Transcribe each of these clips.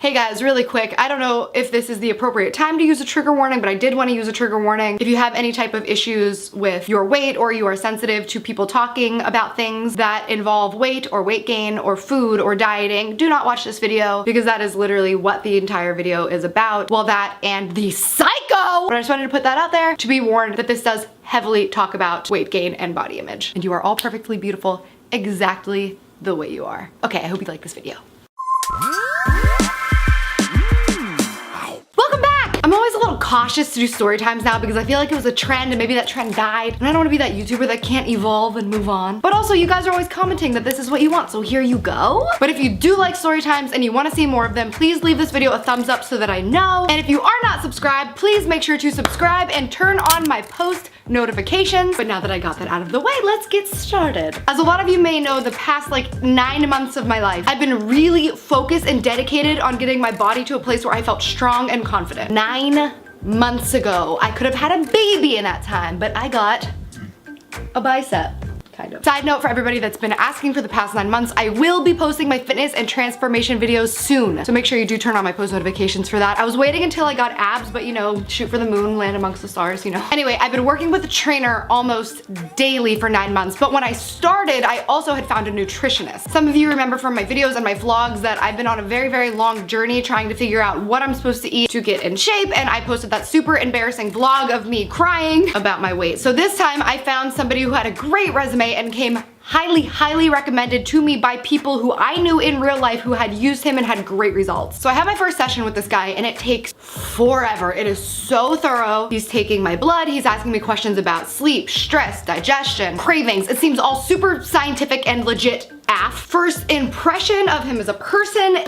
Hey guys, really quick, I don't know if this is the appropriate time to use a trigger warning, but I did want to use a trigger warning. If you have any type of issues with your weight or you are sensitive to people talking about things that involve weight or weight gain or food or dieting, do not watch this video because that is literally what the entire video is about. Well, that and the Psycho! But I just wanted to put that out there to be warned that this does heavily talk about weight gain and body image. And you are all perfectly beautiful exactly the way you are. Okay, I hope you like this video. I'm always a little cautious to do story times now because I feel like it was a trend and maybe that trend died. And I don't want to be that YouTuber that can't evolve and move on. But also you guys are always commenting that this is what you want, so here you go. But if you do like story times and you want to see more of them, please leave this video a thumbs up so that I know. And if you are not subscribed, please make sure to subscribe and turn on my post notifications. But now that I got that out of the way, let's get started. As a lot of you may know, the past like 9 months of my life, I've been really focused and dedicated on getting my body to a place where I felt strong and confident. 9 months ago, I could have had a baby in that time, but I got a bicep. Kind of. Side note for everybody that's been asking for the past 9 months, I will be posting my fitness and transformation videos soon. So make sure you do turn on my post notifications for that. I was waiting until I got abs, but you know, shoot for the moon, land amongst the stars, you know. Anyway, I've been working with a trainer almost daily for 9 months, but when I started, I also had found a nutritionist. Some of you remember from my videos and my vlogs that I've been on a very, very long journey trying to figure out what I'm supposed to eat to get in shape, and I posted that super embarrassing vlog of me crying about my weight. So this time I found somebody who had a great resume and came highly recommended to me by people who I knew in real life who had used him and had great results. So I had my first session with this guy and it takes forever. It is so thorough. He's taking my blood, he's asking me questions about sleep, stress, digestion, cravings. It seems all super scientific and legit AF. First impression of him as a person,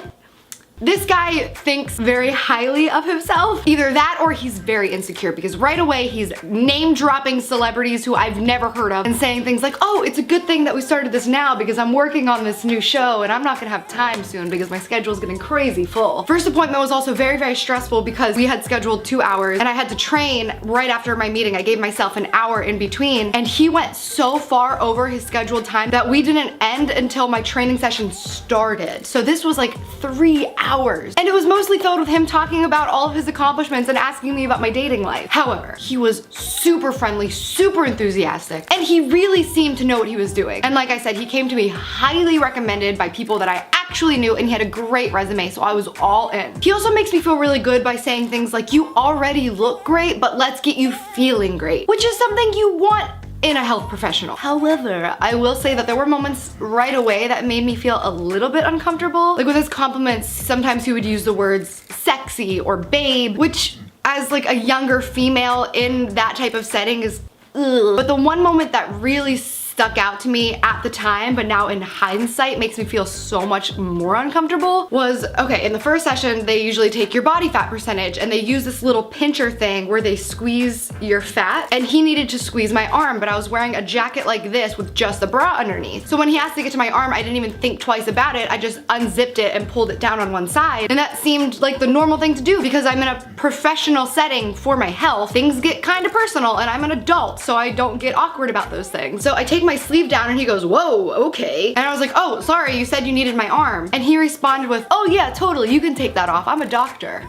this guy thinks very highly of himself. Either that or he's very insecure because right away he's name dropping celebrities who I've never heard of and saying things like, oh, it's a good thing that we started this now because I'm working on this new show and I'm not gonna have time soon because my schedule's getting crazy full. First appointment was also very, very stressful because we had scheduled 2 hours and I had to train right after my meeting. I gave myself an hour in between and he went so far over his scheduled time that we didn't end until my training session started. So this was like 3 hours. And it was mostly filled with him talking about all of his accomplishments and asking me about my dating life. However, he was super friendly, super enthusiastic, and he really seemed to know what he was doing. And like I said, he came to me highly recommended by people that I actually knew and he had a great resume, so I was all in. He also makes me feel really good by saying things like, you already look great, but let's get you feeling great, which is something you want in a health professional. However, I will say that there were moments right away that made me feel a little bit uncomfortable. Like with his compliments, sometimes he would use the words sexy or babe, which as like a younger female in that type of setting is ugh. But the one moment that really stuck out to me at the time, but now in hindsight makes me feel so much more uncomfortable was, okay, in the first session, they usually take your body fat percentage and they use this little pincher thing where they squeeze your fat, and he needed to squeeze my arm, but I was wearing a jacket like this with just a bra underneath. So when he asked to get to my arm, I didn't even think twice about it. I just unzipped it and pulled it down on one side. And that seemed like the normal thing to do because I'm in a professional setting for my health. Things get kind of personal and I'm an adult, so I don't get awkward about those things. So I take my sleeve down and he goes, whoa, okay. And I was like, oh, sorry, you said you needed my arm. And he responded with, oh yeah, totally, you can take that off. I'm a doctor.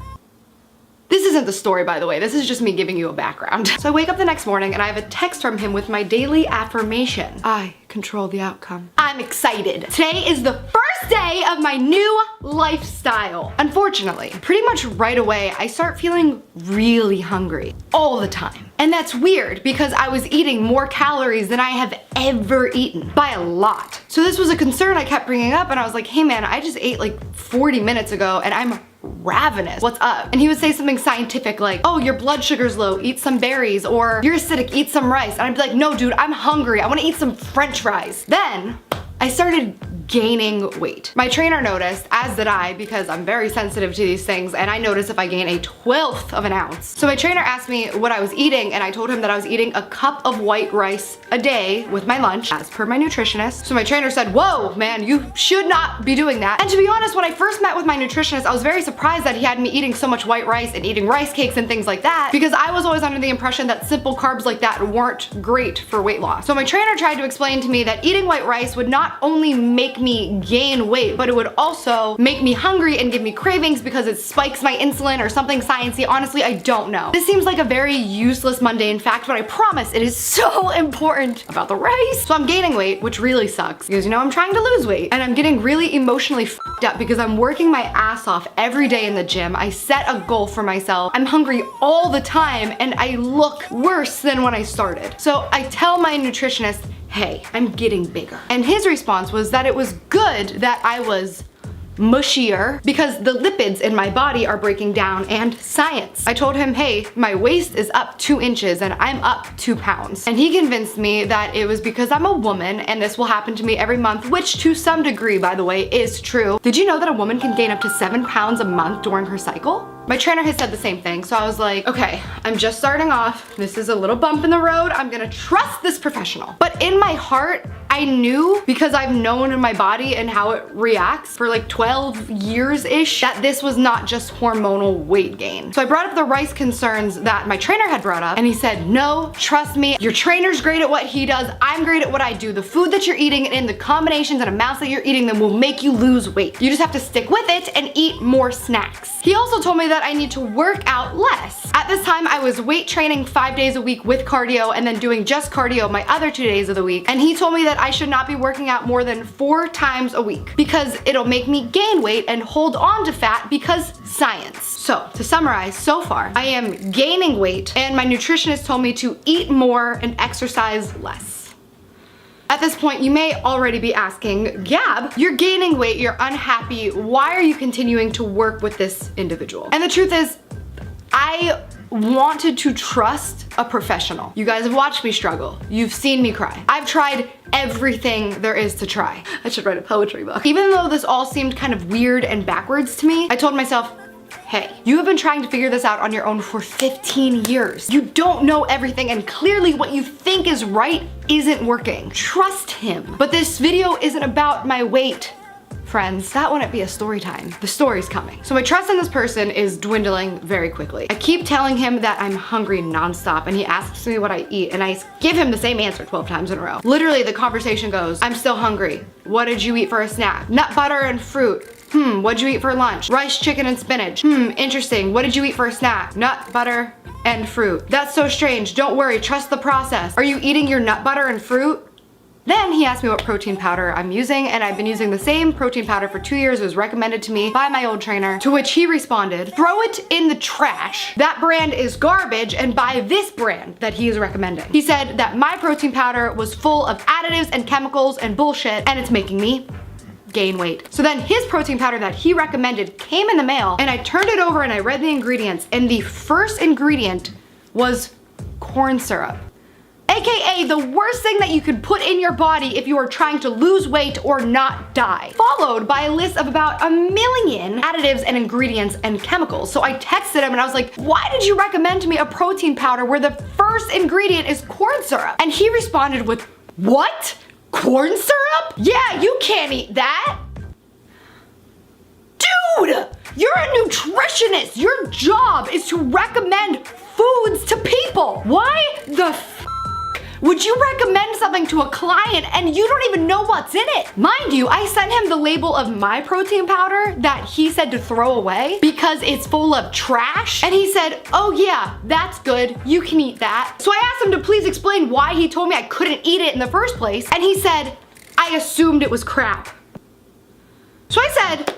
This isn't the story, by the way. This is just me giving you a background. So I wake up the next morning and I have a text from him with my daily affirmation. I control the outcome. I'm excited. Today is the first day of my new lifestyle. Unfortunately, pretty much right away, I start feeling really hungry all the time. And that's weird because I was eating more calories than I have ever eaten by a lot. So this was a concern I kept bringing up and I was like, hey man, I just ate like 40 minutes ago and I'm ravenous. What's up? And he would say something scientific like, oh, your blood sugar's low, eat some berries, or you're acidic, eat some rice. And I'd be like, no dude, I'm hungry. I want to eat some French fries. Then I started gaining weight. My trainer noticed, as did I, because I'm very sensitive to these things, and I noticed if I gain a 1/12 of an ounce. So my trainer asked me what I was eating, and I told him that I was eating a cup of white rice a day with my lunch, as per my nutritionist. So my trainer said, whoa, man, you should not be doing that. And to be honest, when I first met with my nutritionist, I was very surprised that he had me eating so much white rice and eating rice cakes and things like that, because I was always under the impression that simple carbs like that weren't great for weight loss. So my trainer tried to explain to me that eating white rice would not only make make me gain weight, but it would also make me hungry and give me cravings because it spikes my insulin or something sciencey. Honestly, I don't know. This seems like a very useless, mundane fact, but I promise it is so important about the rice. So I'm gaining weight, which really sucks because, you know, I'm trying to lose weight and I'm getting really emotionally f***ed up because I'm working my ass off every day in the gym. I set a goal for myself. I'm hungry all the time and I look worse than when I started. So I tell my nutritionist, hey, I'm getting bigger. And his response was that it was good that I was mushier because the lipids in my body are breaking down and science. I told him, hey, my waist is up 2 inches and I'm up 2 pounds. And he convinced me that it was because I'm a woman and this will happen to me every month, which to some degree, by the way, is true. Did you know that a woman can gain up to 7 pounds a month during her cycle? My trainer has said the same thing, so I was like, okay, I'm just starting off. This is a little bump in the road. I'm gonna trust this professional. But in my heart, I knew, because I've known in my body and how it reacts for like 12 years-ish, that this was not just hormonal weight gain. So I brought up the rice concerns that my trainer had brought up, and he said, no, trust me, your trainer's great at what he does, I'm great at what I do. The food that you're eating and the combinations and amounts that you're eating them will make you lose weight. You just have to stick with it and eat more snacks. He also told me that I need to work out less. At this time, I was weight training 5 days a week with cardio and then doing just cardio my other 2 days of the week. And he told me that I should not be working out more than 4 times a week because it'll make me gain weight and hold on to fat because science. So to summarize, so far, I am gaining weight and my nutritionist told me to eat more and exercise less. At this point, you may already be asking, Gab, you're gaining weight, you're unhappy, why are you continuing to work with this individual? And the truth is, I wanted to trust a professional. You guys have watched me struggle. You've seen me cry. I've tried everything there is to try. I should write a poetry book. Even though this all seemed kind of weird and backwards to me, I told myself, hey, you have been trying to figure this out on your own for 15 years. You don't know everything and clearly what you think is right isn't working. Trust him. But this video isn't about my weight, friends. That wouldn't be a story time. The story's coming. So my trust in this person is dwindling very quickly. I keep telling him that I'm hungry nonstop and he asks me what I eat and I give him the same answer 12 times in a row. Literally the conversation goes, I'm still hungry. What did you eat for a snack? Nut butter and fruit. What'd you eat for lunch? Rice, chicken, and spinach. Interesting. What did you eat for a snack? Nut, butter, and fruit. That's so strange. Don't worry, trust the process. Are you eating your nut butter and fruit? Then he asked me what protein powder I'm using, and I've been using the same protein powder for 2 years. It was recommended to me by my old trainer, to which he responded, throw it in the trash. That brand is garbage and buy this brand that he is recommending. He said that my protein powder was full of additives and chemicals and bullshit, and it's making me gain weight. So then his protein powder that he recommended came in the mail and I turned it over and I read the ingredients and the first ingredient was corn syrup. AKA the worst thing that you could put in your body if you are trying to lose weight or not die. Followed by a list of about 1 million additives and ingredients and chemicals. So I texted him and I was like, why did you recommend to me a protein powder where the first ingredient is corn syrup? And he responded with, what? Corn syrup? Yeah, you can't eat that. Dude, you're a nutritionist. Your job is to recommend foods to people. Why the f would you recommend something to a client and you don't even know what's in it? Mind you, I sent him the label of my protein powder that he said to throw away because it's full of trash. And he said, oh yeah, that's good. You can eat that. So I asked him to please explain why he told me I couldn't eat it in the first place. And he said, I assumed it was crap. So I said,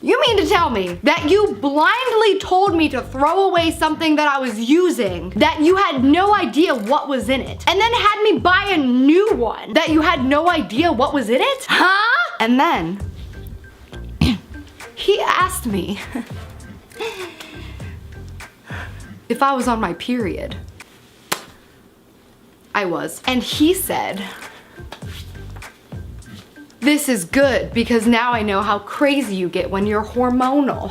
you mean to tell me that you blindly told me to throw away something that I was using, that you had no idea what was in it, and then had me buy a new one that you had no idea what was in it? Huh? And then he asked me if I was on my period. I was. And he said, this is good because now I know how crazy you get when you're hormonal.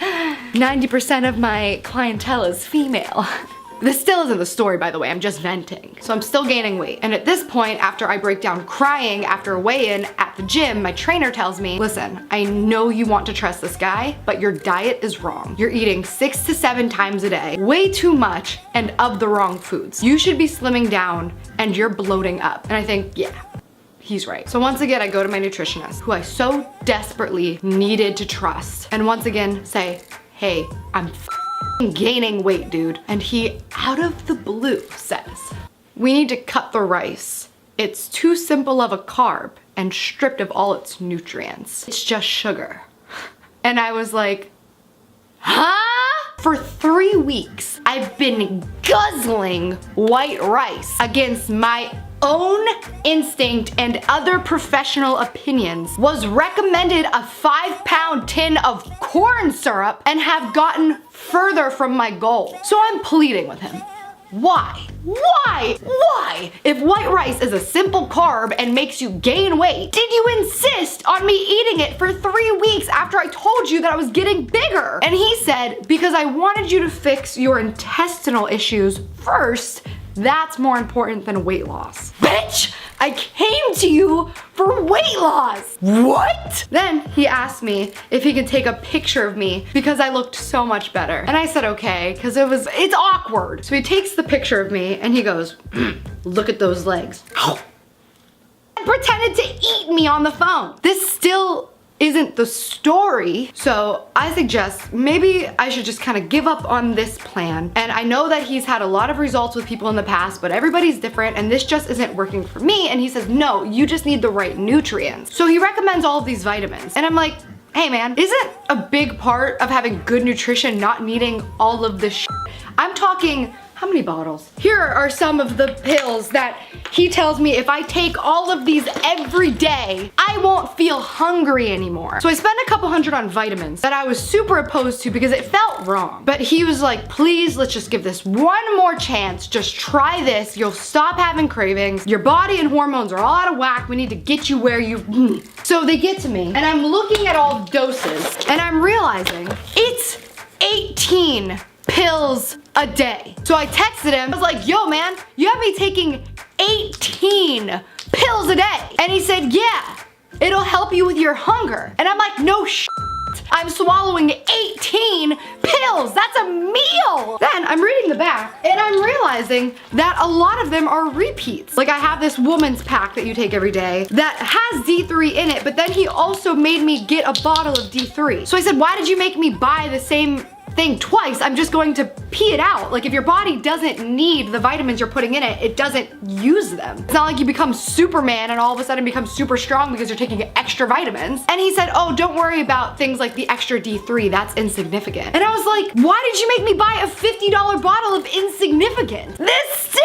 90% of my clientele is female. This still isn't the story, by the way, I'm just venting. So I'm still gaining weight. And at this point, after I break down crying after a weigh-in at the gym, my trainer tells me, listen, I know you want to trust this guy, but your diet is wrong. You're eating 6 to 7 times a day, way too much, and of the wrong foods. You should be slimming down and you're bloating up. And I think, yeah. he's right. So once again, I go to my nutritionist, who I so desperately needed to trust, and once again say, hey, I'm gaining weight, dude. And he, out of the blue, says, we need to cut the rice. It's too simple of a carb and stripped of all its nutrients. It's just sugar. And I was like, huh? For 3 weeks, I've been guzzling white rice against my own instinct and other professional opinions, was recommended a 5-pound tin of corn syrup, and have gotten further from my goal. So I'm pleading with him. Why? Why? Why? If white rice is a simple carb and makes you gain weight, did you insist on me eating it for 3 weeks after I told you that I was getting bigger? And he said, because I wanted you to fix your intestinal issues first. That's more important than weight loss. Bitch, I came to you for weight loss. What? Then he asked me if he could take a picture of me because I looked so much better. And I said, okay, because it's awkward. So he takes the picture of me and he goes, look at those legs. And pretended to eat me on the phone. This still isn't the story. So I suggest maybe I should just kind of give up on this plan. And I know that he's had a lot of results with people in the past, but everybody's different and this just isn't working for me. And he says, no, you just need the right nutrients. So he recommends all of these vitamins. And I'm like, hey man, isn't a big part of having good nutrition not needing all of this shit? I'm talking, how many bottles? Here are some of the pills that he tells me if I take all of these every day, I won't feel hungry anymore. So I spent a couple hundred on vitamins that I was super opposed to because it felt wrong. But he was like, please, let's just give this one more chance. Just try this. You'll stop having cravings. Your body and hormones are all out of whack. We need to get you where you... So they get to me and I'm looking at all the doses and I'm realizing it's 18 pills a day. So I texted him, I was like, yo man, you have me taking 18 pills a day. And he said, yeah, it'll help you with your hunger. And I'm like, no shit. I'm swallowing 18 pills. That's a meal. Then I'm reading the back and I'm realizing that a lot of them are repeats. Like I have this woman's pack that you take every day that has D3 in it, but then he also made me get a bottle of D3. So I said, why did you make me buy the same thing twice? I'm just going to pee it out. Like if your body doesn't need the vitamins you're putting in it, it doesn't use them. It's not like you become Superman and all of a sudden become super strong because you're taking extra vitamins. And he said, oh, don't worry about things like the extra D3, that's insignificant. And I was like, why did you make me buy a $50 bottle of insignificant? This still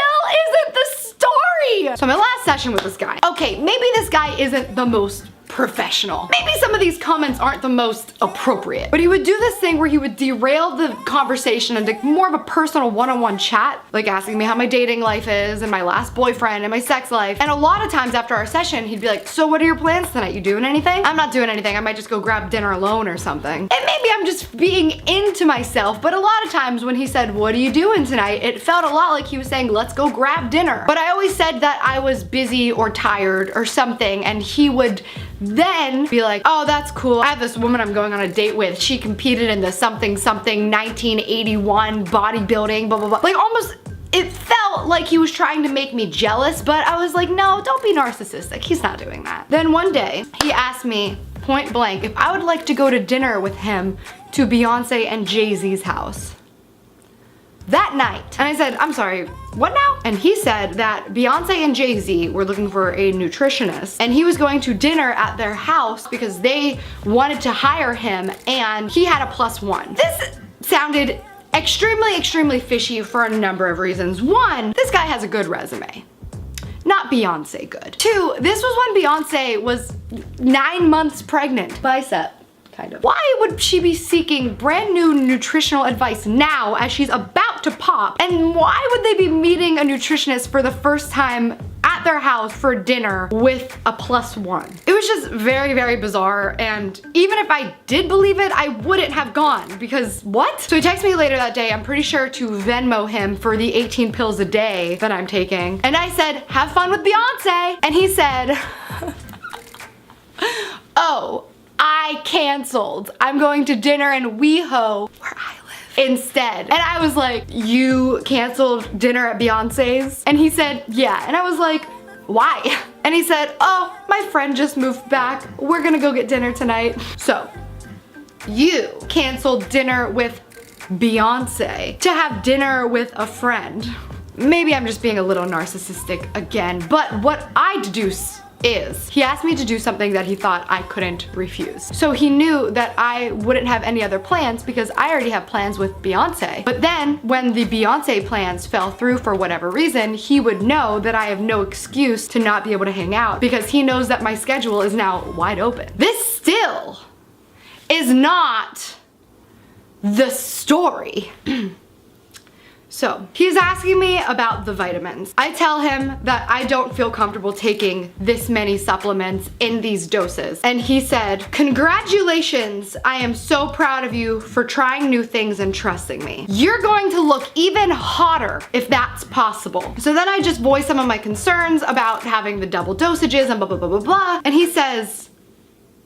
isn't the story. So my last session with this guy. Okay, maybe this guy isn't the most professional. Maybe some of these comments aren't the most appropriate, but he would do this thing where he would derail the conversation into more of a personal one-on-one chat, like asking me how my dating life is and my last boyfriend and my sex life. And a lot of times after our session, he'd be like, so what are your plans tonight? You doing anything? I'm not doing anything. I might just go grab dinner alone or something. And maybe I'm just being into myself, but a lot of times when he said, what are you doing tonight? It felt a lot like he was saying, let's go grab dinner. But I always said that I was busy or tired or something, and he would then be like, oh, that's cool. I have this woman I'm going on a date with. She competed in the something 1981 bodybuilding, blah, blah, blah. Like almost, it felt like he was trying to make me jealous, but I was like, no, don't be narcissistic. He's not doing that. Then one day he asked me point blank if I would like to go to dinner with him to Beyonce and Jay-Z's house that night. And I said, I'm sorry, what now? And he said that Beyonce and Jay-Z were looking for a nutritionist and he was going to dinner at their house because they wanted to hire him and he had a +1. This sounded extremely, extremely fishy for a number of reasons. One, this guy has a good resume. Not Beyonce good. Two, this was when Beyonce was 9 months pregnant. Bicep. Kind of. Why would she be seeking brand new nutritional advice now as she's about to pop? And why would they be meeting a nutritionist for the first time at their house for dinner with a +1? It was just very, very bizarre, and even if I did believe it, I wouldn't have gone because what? So he texted me later that day, I'm pretty sure to Venmo him for the 18 pills a day that I'm taking. And I said, have fun with Beyonce. And he said, oh, I canceled. I'm going to dinner in WeHo, where I live, instead. And I was like, you canceled dinner at Beyonce's? And he said, yeah. And I was like, why? And he said, oh, my friend just moved back. We're gonna go get dinner tonight. So, you canceled dinner with Beyonce to have dinner with a friend. Maybe I'm just being a little narcissistic again, but what I deduce is he asked me to do something that he thought I couldn't refuse. So he knew that I wouldn't have any other plans because I already have plans with Beyonce. But then when the Beyonce plans fell through for whatever reason, he would know that I have no excuse to not be able to hang out because he knows that my schedule is now wide open. This still is not the story. So, he's asking me about the vitamins. I tell him that I don't feel comfortable taking this many supplements in these doses. And he said, congratulations, I am so proud of you for trying new things and trusting me. You're going to look even hotter if that's possible. So then I just voice some of my concerns about having the double dosages and blah, blah, blah, blah, blah. And he says,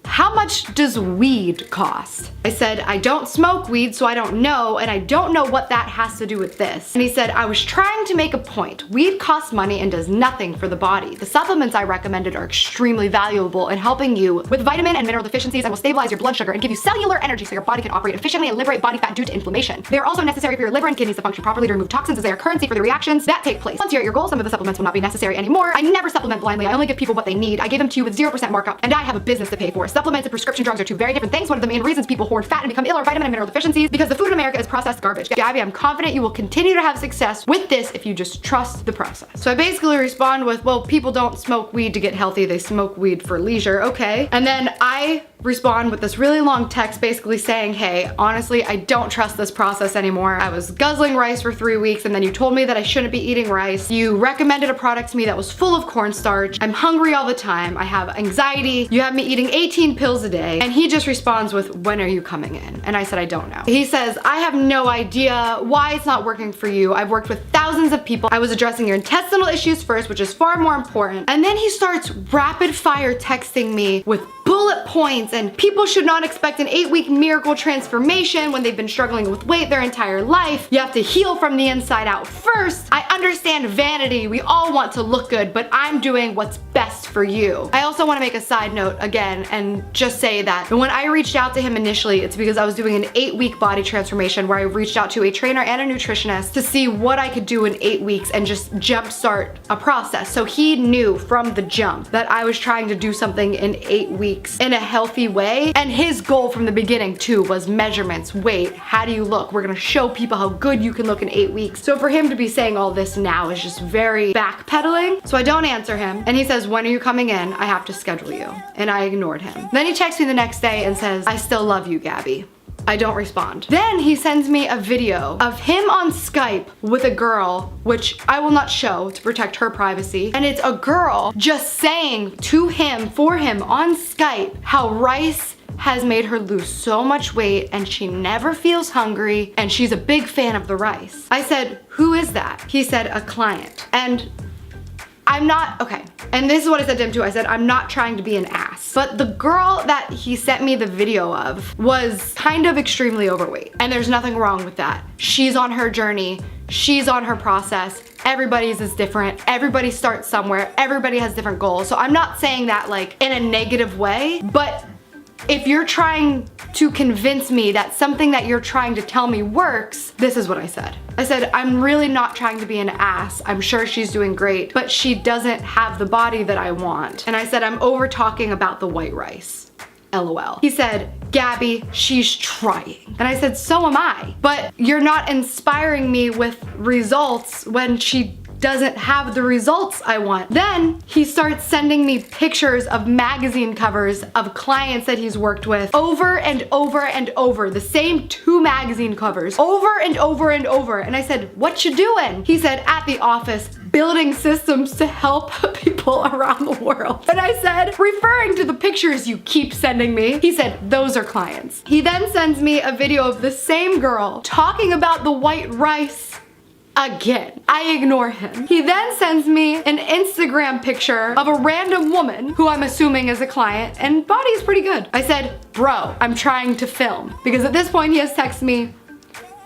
how much does weed cost? I said, I don't smoke weed, so I don't know, and I don't know what that has to do with this. And he said, I was trying to make a point. Weed costs money and does nothing for the body. The supplements I recommended are extremely valuable in helping you with vitamin and mineral deficiencies and will stabilize your blood sugar and give you cellular energy so your body can operate efficiently and liberate body fat due to inflammation. They are also necessary for your liver and kidneys to function properly to remove toxins as they are currency for the reactions that take place. Once you're at your goal, some of the supplements will not be necessary anymore. I never supplement blindly. I only give people what they need. I gave them to you with 0% markup, and I have a business to pay for. Supplements and prescription drugs are two very different things. One of the main reasons people hoard fat and become ill are vitamin and mineral deficiencies because the food in America is processed garbage. Gabby, I'm confident you will continue to have success with this if you just trust the process. So I basically respond with, well, people don't smoke weed to get healthy. They smoke weed for leisure. Okay. And then I respond with this really long text basically saying, hey, honestly, I don't trust this process anymore. I was guzzling rice for 3 weeks and then you told me that I shouldn't be eating rice. You recommended a product to me that was full of cornstarch. I'm hungry all the time. I have anxiety. You have me eating 18 pills a day. And he just responds with, when are you coming in? And I said, I don't know. He says, I have no idea why it's not working for you. I've worked with thousands of people. I was addressing your intestinal issues first, which is far more important. And then he starts rapid fire texting me with bullet points and people should not expect an 8-week miracle transformation when they've been struggling with weight their entire life. You have to heal from the inside out first. I understand vanity. We all want to look good, but I'm doing what's best for you. I also want to make a side note again and just say that when I reached out to him initially, it's because I was doing an 8-week body transformation where I reached out to a trainer and a nutritionist to see what I could do in 8 weeks and just jumpstart a process. So he knew from the jump that I was trying to do something in 8 weeks in a healthy way. And his goal from the beginning too was measurements, weight, how do you look? We're gonna show people how good you can look in 8 weeks. So for him to be saying all this now is just very backpedaling. So I don't answer him. And he says, when are you coming in? I have to schedule you. And I ignored him. Then he texts me the next day and says, I still love you, Gabby. I don't respond. Then he sends me a video of him on Skype with a girl, which I will not show to protect her privacy. And it's a girl just saying to him, for him on Skype, how rice has made her lose so much weight and she never feels hungry and she's a big fan of the rice. I said, who is that? He said, a client. And I'm not, okay. And this is what I said to him too. I said, I'm not trying to be an ass. But the girl that he sent me the video of was kind of extremely overweight. And there's nothing wrong with that. She's on her journey. She's on her process. Everybody's is different. Everybody starts somewhere. Everybody has different goals. So I'm not saying that like in a negative way, but if you're trying to convince me that something that you're trying to tell me works, this is what I said. I said, I'm really not trying to be an ass. I'm sure she's doing great, but she doesn't have the body that I want. And I said, I'm over talking about the white rice. LOL. He said, Gabby, she's trying. And I said, so am I. But you're not inspiring me with results when she doesn't have the results I want. Then he starts sending me pictures of magazine covers of clients that he's worked with over and over and over, the same 2 magazine covers over and over and over. And I said, what you doing? He said, at the office, building systems to help people around the world. And I said, referring to the pictures you keep sending me, he said, those are clients. He then sends me a video of the same girl talking about the white rice again. I ignore him. He then sends me an Instagram picture of a random woman who I'm assuming is a client and body is pretty good. I said, bro, I'm trying to film. Because at this point he has texted me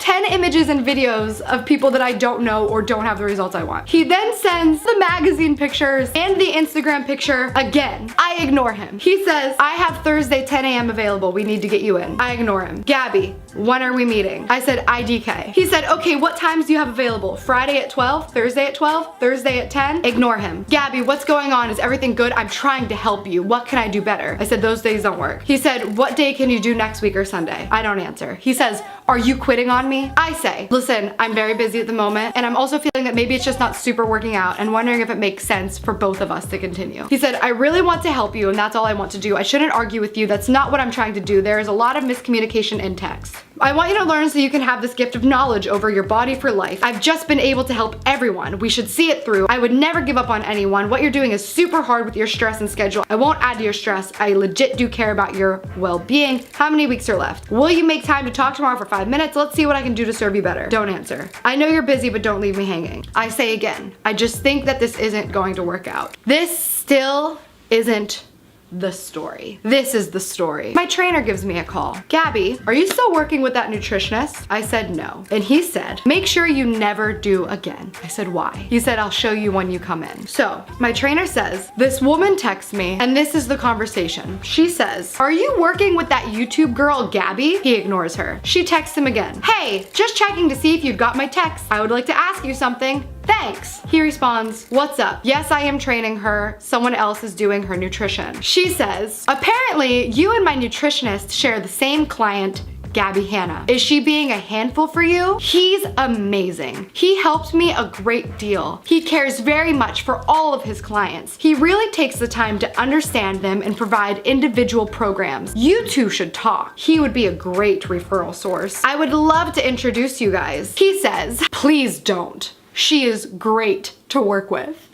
10 images and videos of people that I don't know or don't have the results I want. He then sends the magazine pictures and the Instagram picture again. I ignore him. He says, I have Thursday 10 a.m. available. We need to get you in. I ignore him. Gabby, when are we meeting? I said, IDK. He said, okay, what times do you have available? Friday at 12, Thursday at 12, Thursday at 10? Ignore him. Gabby, what's going on? Is everything good? I'm trying to help you. What can I do better? I said, those days don't work. He said, what day can you do next week or Sunday? I don't answer. He says, are you quitting on me? I say, listen, I'm very busy at the moment, and I'm also feeling that maybe it's just not super working out and wondering if it makes sense for both of us to continue. He said, I really want to help you, and that's all I want to do. I shouldn't argue with you. That's not what I'm trying to do. There is a lot of miscommunication in text. I want you to learn so you can have this gift of knowledge over your body for life. I've just been able to help everyone. We should see it through. I would never give up on anyone. What you're doing is super hard with your stress and schedule. I won't add to your stress. I legit do care about your well-being. How many weeks are left? Will you make time to talk tomorrow for 5 minutes? Let's see what I can do to serve you better. Don't answer. I know you're busy, but don't leave me hanging. I say again, I just think that this isn't going to work out. This still isn't the story. This is the story. My trainer gives me a call. Gabby, are you still working with that nutritionist? I said no. And he said, make sure you never do again. I said, why? He said, I'll show you when you come in. So my trainer says, this woman texts me and this is the conversation. She says, are you working with that YouTube girl, Gabby? He ignores her. She texts him again. Hey, just checking to see if you'd got my text. I would like to ask you something. Thanks. He responds, what's up? Yes, I am training her. Someone else is doing her nutrition. She says, apparently you and my nutritionist share the same client, Gabby Hanna. Is she being a handful for you? He's amazing. He helped me a great deal. He cares very much for all of his clients. He really takes the time to understand them and provide individual programs. You two should talk. He would be a great referral source. I would love to introduce you guys. He says, please don't. She is great to work with.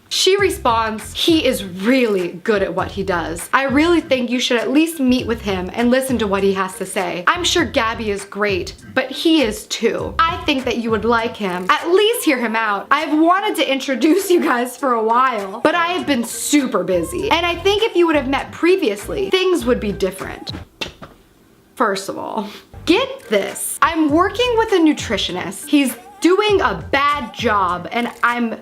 She responds, he is really good at what he does. I really think you should at least meet with him and listen to what he has to say. I'm sure Gabby is great, but he is too. I think that you would like him. At least hear him out. I've wanted to introduce you guys for a while, but I have been super busy. And I think if you would have met previously, things would be different. First of all, get this. I'm working with a nutritionist. He's doing a bad job and I'm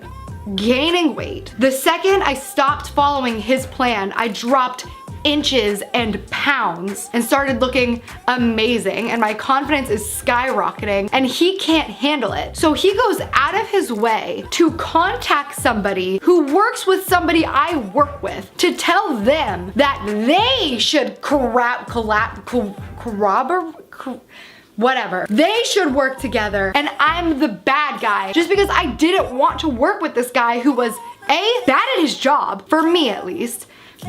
gaining weight. The second I stopped following his plan, I dropped inches and pounds and started looking amazing, and my confidence is skyrocketing and he can't handle it. So he goes out of his way to contact somebody who works with somebody I work with to tell them that they should whatever. They should work together and I'm the bad guy just because I didn't want to work with this guy who was A, bad at his job, for me at least,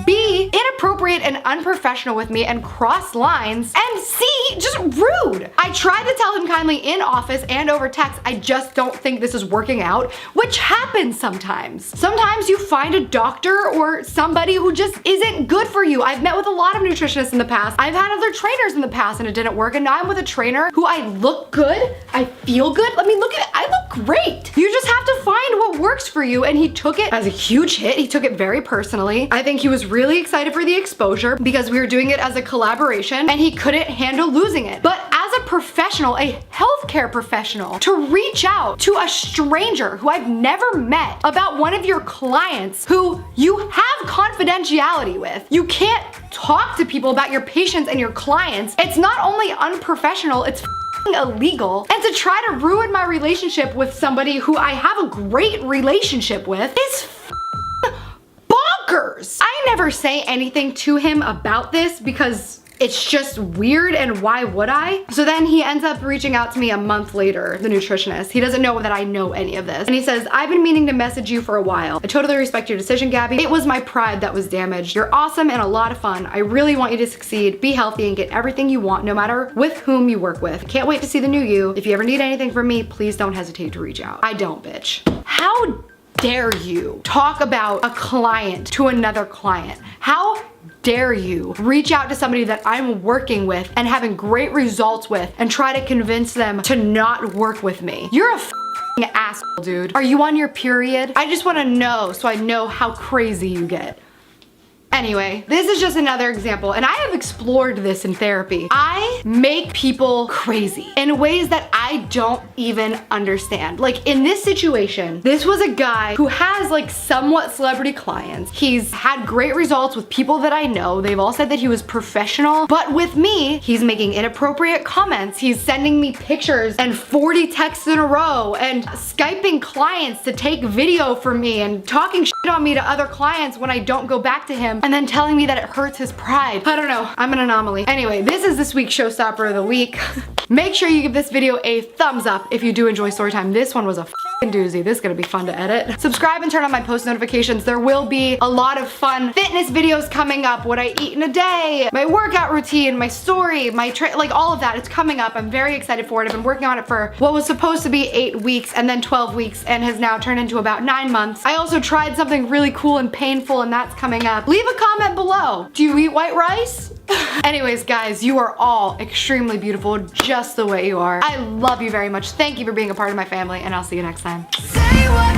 B, inappropriate and unprofessional with me and crossed lines, and C, just rude. I tried to tell him kindly in office and over text, I just don't think this is working out, which happens sometimes. Sometimes you find a doctor or somebody who just isn't good for you. I've met with a lot of nutritionists in the past. I've had other trainers in the past and it didn't work, and now I'm with a trainer who I look good, I feel good. I mean, look at it, I look great. You just have to find what works for you, and he took it as a huge hit. He took it very personally. I think he was really excited for the exposure because we were doing it as a collaboration and he couldn't handle losing it. But as a professional, a healthcare professional, to reach out to a stranger who I've never met about one of your clients who you have confidentiality with, you can't talk to people about your patients and your clients. It's not only unprofessional, it's illegal. And to try to ruin my relationship with somebody who I have a great relationship with is bonkers. I never say anything to him about this because it's just weird, and why would I? So then he ends up reaching out to me a month later, the nutritionist. He doesn't know that I know any of this. And he says, I've been meaning to message you for a while. I totally respect your decision, Gabby. It was my pride that was damaged. You're awesome and a lot of fun. I really want you to succeed, be healthy, and get everything you want, no matter with whom you work with. Can't wait to see the new you. If you ever need anything from me, please don't hesitate to reach out. I don't, bitch. How dare you talk about a client to another client? How dare you reach out to somebody that I'm working with and having great results with and try to convince them to not work with me? You're a f***ing asshole, dude. Are you on your period? I just want to know so I know how crazy you get. Anyway, this is just another example, and I have explored this in therapy. I make people crazy in ways that I don't even understand. Like in this situation, this was a guy who has like somewhat celebrity clients. He's had great results with people that I know. They've all said that he was professional, but with me, he's making inappropriate comments. He's sending me pictures and 40 texts in a row and Skyping clients to take video for me and talking shit on me to other clients when I don't go back to him and then telling me that it hurts his pride. I don't know, I'm an anomaly. Anyway, this is this week's Showstopper of the Week. Make sure you give this video a thumbs up if you do enjoy storytime. This one was a f***ing doozy. This is gonna be fun to edit. Subscribe and turn on my post notifications. There will be a lot of fun fitness videos coming up. What I eat in a day, my workout routine, my story, like all of that. It's coming up. I'm very excited for it. I've been working on it for what was supposed to be 8 weeks and then 12 weeks and has now turned into about 9 months. I also tried something really cool and painful and that's coming up. Leave a comment below. Do you eat white rice? Anyways, guys, you are all extremely beautiful just the way you are. I love you very much. Thank you for being a part of my family, and I'll see you next time. Say what